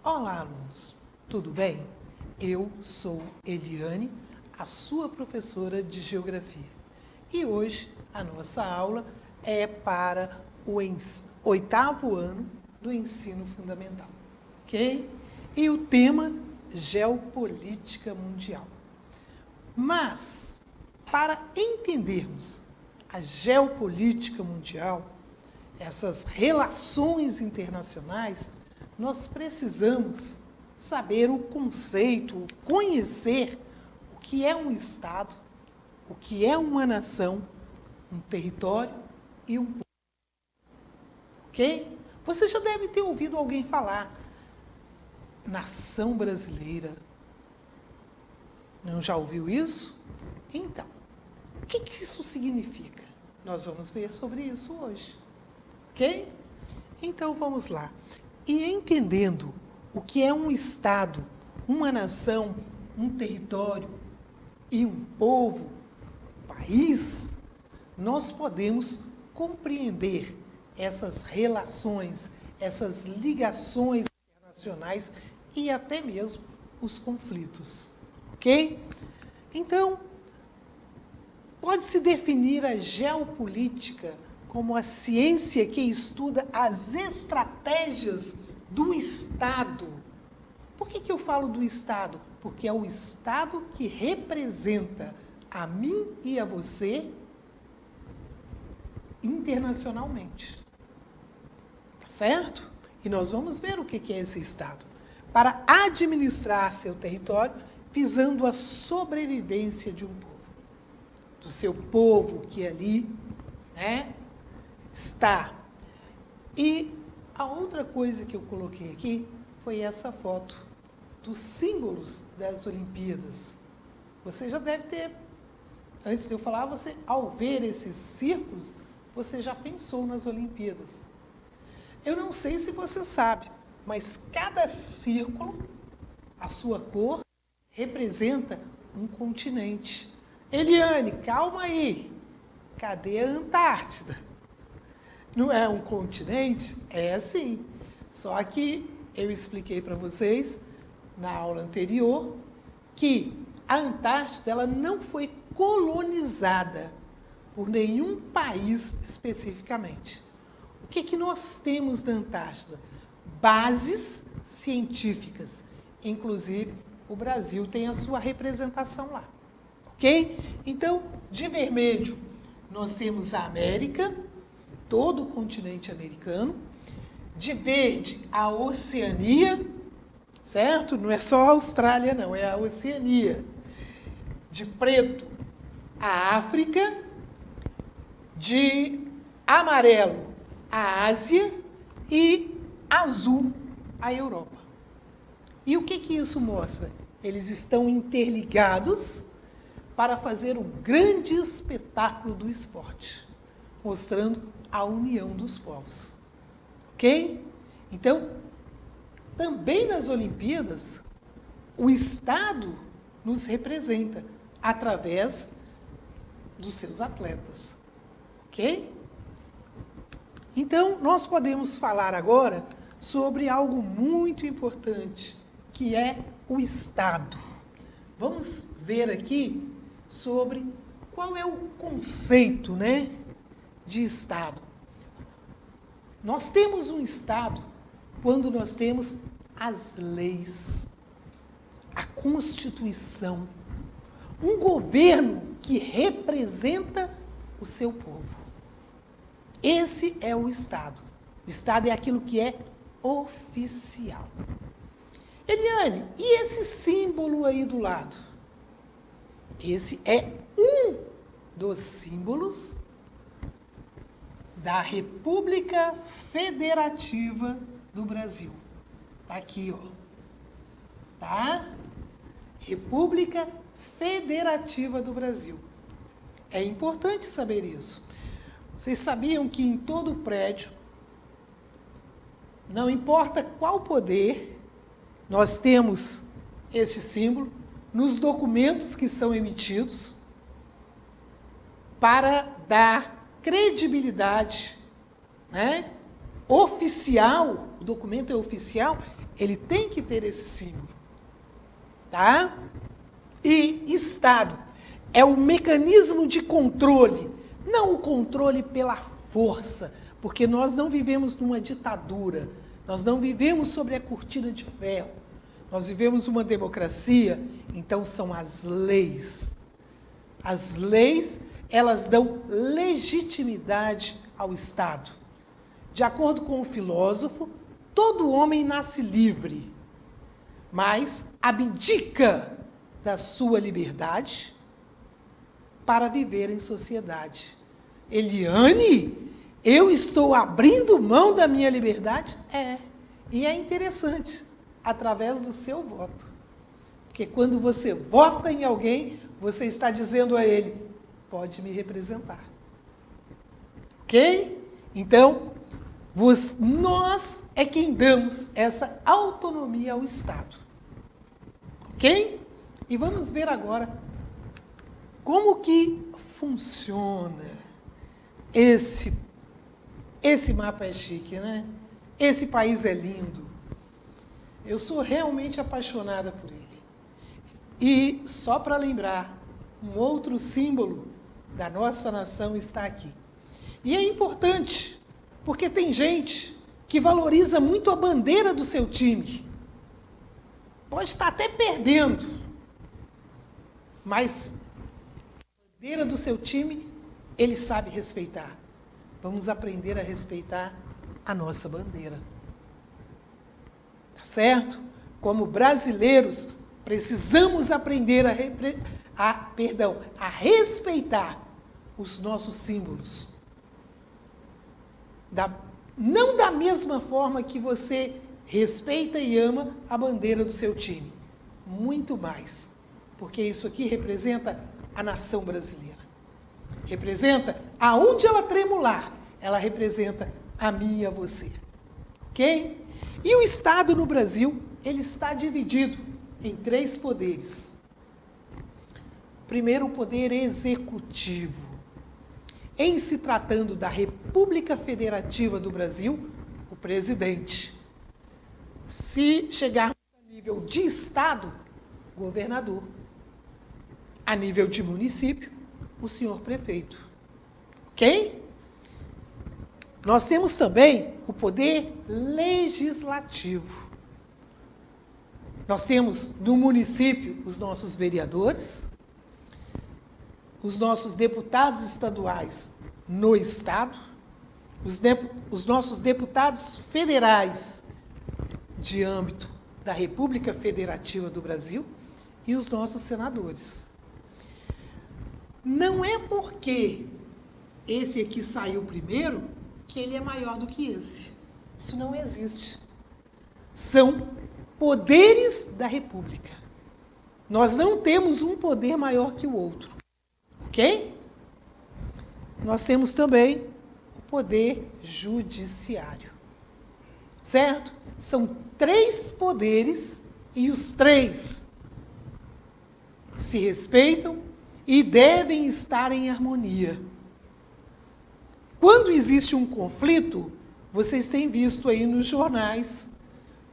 Olá, alunos, tudo bem? Eu sou Eliane, a sua professora de Geografia. E hoje a nossa aula é para o oitavo ano do ensino fundamental, ok? E o tema, Geopolítica Mundial. Mas, para entendermos a geopolítica mundial, essas relações internacionais, nós precisamos saber o conceito, conhecer o que é um Estado, o que é uma nação, um território e um povo. Ok? Você já deve ter ouvido alguém falar, nação brasileira. Não já ouviu isso? Então, o que isso significa? Nós vamos ver sobre isso hoje. Ok? Então, vamos lá. E entendendo o que é um Estado, uma nação, um território e um povo, país, nós podemos compreender essas relações, essas ligações internacionais e até mesmo os conflitos. Ok? Então, pode-se definir a geopolítica como a ciência que estuda as estratégias do Estado. Por que eu falo do Estado? Porque é o Estado que representa a mim e a você internacionalmente. Tá certo? E nós vamos ver o que é esse Estado. Para administrar seu território, visando a sobrevivência de um povo. Do seu povo que ali, está. E a outra coisa que eu coloquei aqui foi essa foto dos símbolos das Olimpíadas. Você já deve ter, antes de eu falar, você, ao ver esses círculos, você já pensou nas Olimpíadas. Eu não sei se você sabe, mas cada círculo, a sua cor, representa um continente. Eliane, calma aí. Cadê a Antártida? Não é um continente? É assim. Só que eu expliquei para vocês, na aula anterior, que a Antártida ela não foi colonizada por nenhum país especificamente. O que nós temos na Antártida? Bases científicas. Inclusive, o Brasil tem a sua representação lá. Ok? Então, de vermelho, nós temos a América, todo o continente americano. De verde, a Oceania, certo? Não é só a Austrália, não, é a Oceania. De preto, a África. De amarelo, a Ásia. E azul, a Europa. E o que isso mostra? Eles estão interligados para fazer o grande espetáculo do esporte, mostrando a união dos povos. Ok? Então, também nas Olimpíadas, o Estado nos representa através dos seus atletas. Ok? Então, nós podemos falar agora sobre algo muito importante, que é o Estado. Vamos ver aqui sobre qual é o conceito, de Estado. Nós temos um Estado quando nós temos as leis, a Constituição, um governo que representa o seu povo. Esse é o Estado. O Estado é aquilo que é oficial. Eliane, e esse símbolo aí do lado? Esse é um dos símbolos da República Federativa do Brasil. Está aqui, ó. Tá? República Federativa do Brasil. É importante saber isso. Vocês sabiam que em todo prédio, não importa qual poder, nós temos este símbolo nos documentos que são emitidos para dar credibilidade, oficial, o documento é oficial, ele tem que ter esse símbolo. Tá? E Estado é o mecanismo de controle, não o controle pela força, porque nós não vivemos numa ditadura, nós não vivemos sobre a cortina de ferro, nós vivemos uma democracia, então são as leis. As leis, elas dão legitimidade ao Estado. De acordo com o filósofo, todo homem nasce livre, mas abdica da sua liberdade para viver em sociedade. Eliane, eu estou abrindo mão da minha liberdade? E é interessante, através do seu voto. Porque quando você vota em alguém, você está dizendo a ele, pode me representar. Ok? Então, nós é quem damos essa autonomia ao Estado. Ok? E vamos ver agora como que funciona esse mapa é chique, né? Esse país é lindo. Eu sou realmente apaixonada por ele. E só para lembrar, um outro símbolo da nossa nação está aqui. E é importante, porque tem gente que valoriza muito a bandeira do seu time. Pode estar até perdendo, mas a bandeira do seu time, ele sabe respeitar. Vamos aprender a respeitar a nossa bandeira. Tá certo? Como brasileiros, precisamos aprender a respeitar os nossos símbolos. Não da mesma forma que você respeita e ama a bandeira do seu time. Muito mais. Porque isso aqui representa a nação brasileira. Representa aonde ela tremular, ela representa a mim e a você. Ok? E o Estado no Brasil, ele está dividido em 3 poderes. Primeiro, o poder executivo. Em se tratando da República Federativa do Brasil, o presidente. Se chegarmos a nível de Estado, o governador. A nível de município, o senhor prefeito. Ok? Nós temos também o poder legislativo. Nós temos no município os nossos vereadores, os nossos deputados estaduais no Estado, os nossos deputados federais de âmbito da República Federativa do Brasil e os nossos senadores. Não é porque esse aqui saiu primeiro que ele é maior do que esse. Isso não existe. São poderes da República. Nós não temos um poder maior que o outro. Ok? Nós temos também o poder judiciário. Certo? São 3 poderes e os 3 se respeitam e devem estar em harmonia. Quando existe um conflito, vocês têm visto aí nos jornais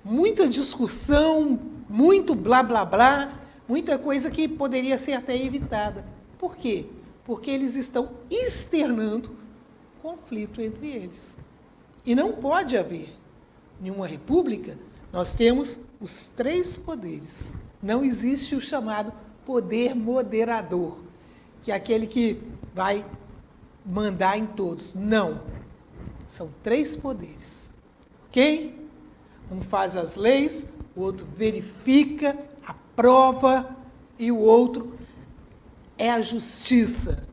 muita discussão, muito blá blá blá, muita coisa que poderia ser até evitada. Por quê? Porque eles estão externando conflito entre eles. E não pode haver. Em uma república, nós temos os 3 poderes. Não existe o chamado poder moderador, que é aquele que vai mandar em todos. Não. São 3 poderes. Ok? Um faz as leis, o outro verifica, aprova, e o outro é a justiça.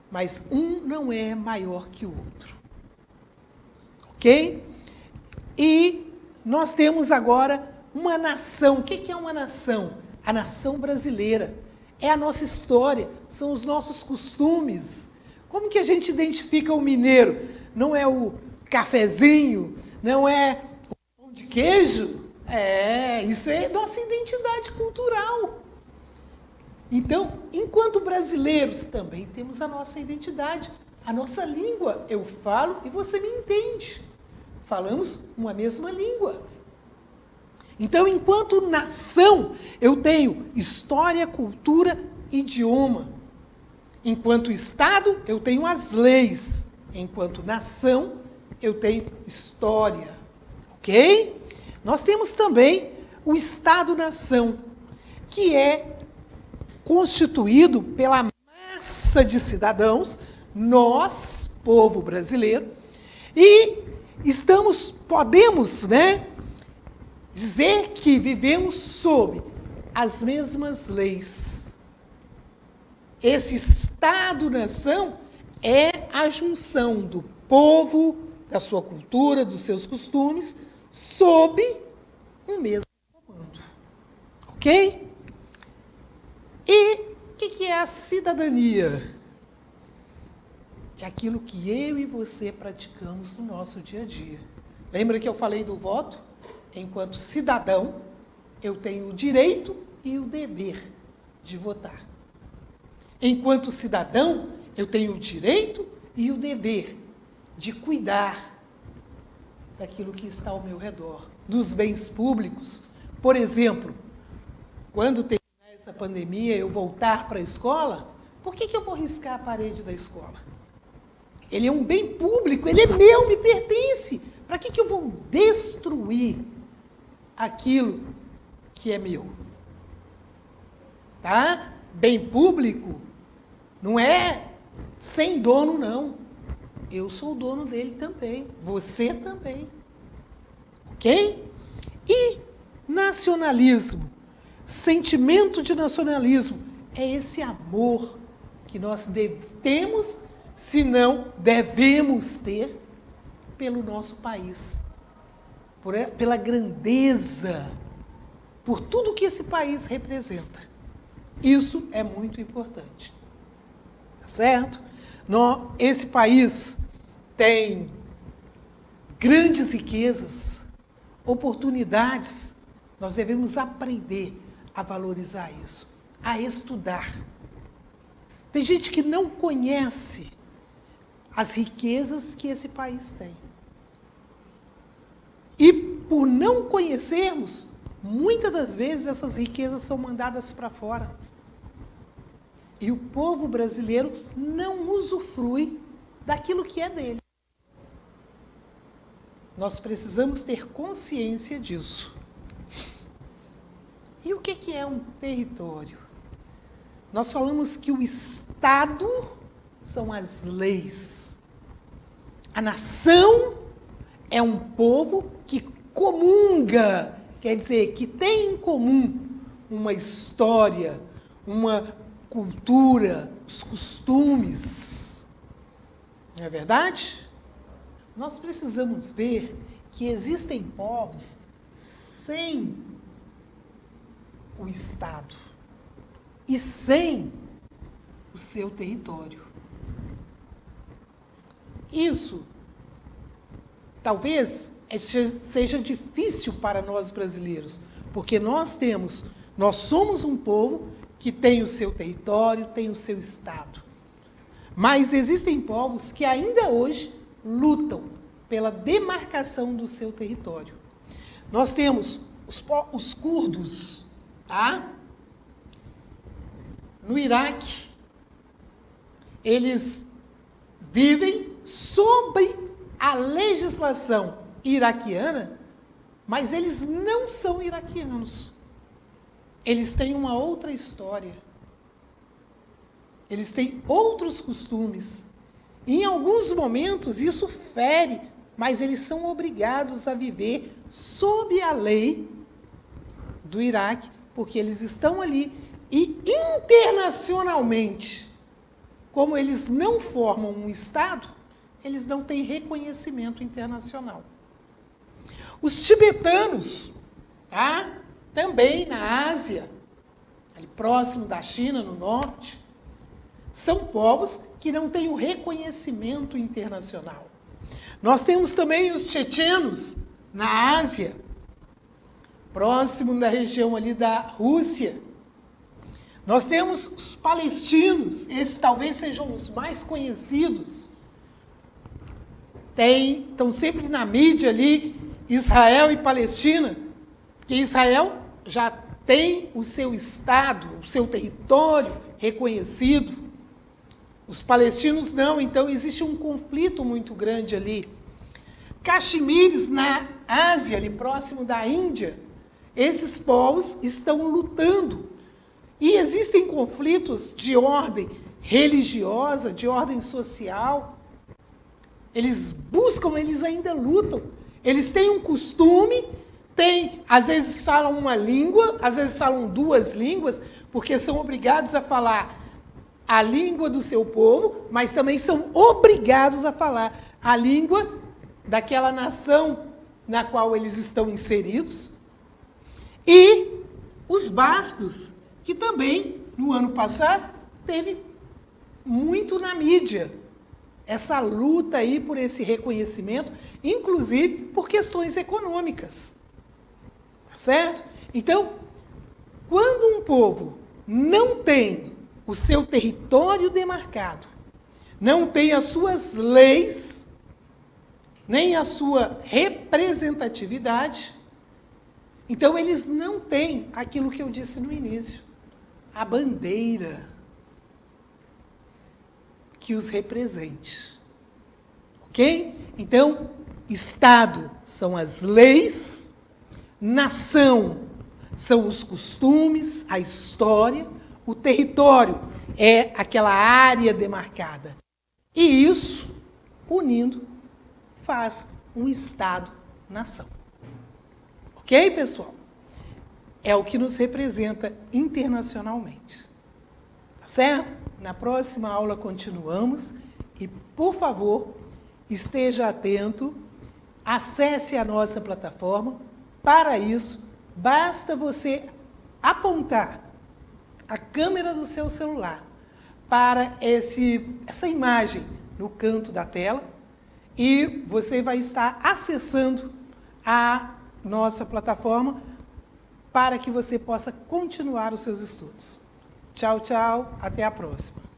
Mas um não é maior que o outro. Ok? E nós temos agora uma nação. O que é uma nação? A nação brasileira. É a nossa história, são os nossos costumes. Como que a gente identifica o mineiro? Não é o cafezinho, não é o pão de queijo? Isso é nossa identidade cultural. Então, enquanto brasileiros, também temos a nossa identidade, a nossa língua. Eu falo e você me entende. falamos uma mesma língua. Então, enquanto nação, eu tenho história, cultura, idioma. Enquanto Estado, eu tenho as leis. Enquanto nação, eu tenho história. Ok? Nós temos também o Estado-nação, que é constituído pela massa de cidadãos, nós, povo brasileiro, e podemos, dizer que vivemos sob as mesmas leis. Esse Estado-nação é a junção do povo, da sua cultura, dos seus costumes, sob um mesmo comando. Ok? E o que é a cidadania? É aquilo que eu e você praticamos no nosso dia a dia. Lembra que eu falei do voto? Enquanto cidadão, eu tenho o direito e o dever de votar. Enquanto cidadão, eu tenho o direito e o dever de cuidar daquilo que está ao meu redor, dos bens públicos. Por exemplo, quando terminar essa pandemia, eu voltar para a escola, por que eu vou riscar a parede da escola? Ele é um bem público, ele é meu, me pertence. Para que eu vou destruir aquilo que é meu? Tá? Bem público não é sem dono, não. Eu sou o dono dele também. Você também. Ok? E nacionalismo. Sentimento de nacionalismo. É esse amor que nós temos, se não devemos ter, pelo nosso país. Pela grandeza, por tudo que esse país representa. Isso é muito importante. Tá certo? Esse país tem grandes riquezas, oportunidades. Nós devemos aprender a valorizar isso, a estudar. Tem gente que não conhece as riquezas que esse país tem. E por não conhecermos, muitas das vezes essas riquezas são mandadas para fora. E o povo brasileiro não usufrui daquilo que é dele. Nós precisamos ter consciência disso. E o que é um território? Nós falamos que o Estado são as leis. A nação é um povo que comunga, quer dizer, que tem em comum uma história, uma cultura, os costumes. Não é verdade? Nós precisamos ver que existem povos sem o Estado e sem o seu território. Isso talvez seja difícil para nós brasileiros, porque nós somos um povo que tem o seu território, tem o seu Estado. Mas existem povos que ainda hoje lutam pela demarcação do seu território. Nós temos os curdos, tá? No Iraque. Eles vivem sob a legislação iraquiana, mas eles não são iraquianos. Eles têm uma outra história. Eles têm outros costumes. E, em alguns momentos, isso fere, mas eles são obrigados a viver sob a lei do Iraque, porque eles estão ali. E, internacionalmente, como eles não formam um Estado, eles não têm reconhecimento internacional. Os tibetanos, tá? Também na Ásia, ali próximo da China, no norte, são povos que não têm o reconhecimento internacional. Nós temos também os chechenos, na Ásia, próximo da região ali da Rússia. Nós temos os palestinos, esses talvez sejam os mais conhecidos. estão sempre na mídia ali, Israel e Palestina, que Israel já tem o seu Estado, o seu território reconhecido. Os palestinos não, então existe um conflito muito grande ali. Caxemires, na Ásia, ali próximo da Índia, esses povos estão lutando. E existem conflitos de ordem religiosa, de ordem social. Eles buscam, eles ainda lutam. Eles têm um costume, às vezes falam uma língua, às vezes falam duas línguas, porque são obrigados a falar a língua do seu povo, mas também são obrigados a falar a língua daquela nação na qual eles estão inseridos. E os bascos, que também, no ano passado, teve muito na mídia essa luta aí por esse reconhecimento, inclusive por questões econômicas. Tá certo? Então, quando um povo não tem o seu território demarcado, não tem as suas leis, nem a sua representatividade, então eles não têm aquilo que eu disse no início, a bandeira que os represente. Ok? Então, Estado são as leis, nação são os costumes, a história, o território é aquela área demarcada. E isso, unindo, faz um Estado-nação. Ok, pessoal? É o que nos representa internacionalmente. Tá certo? Na próxima aula continuamos e, por favor, esteja atento, acesse a nossa plataforma. Para isso, basta você apontar a câmera do seu celular para essa imagem no canto da tela e você vai estar acessando a nossa plataforma para que você possa continuar os seus estudos. Tchau, tchau. Até a próxima.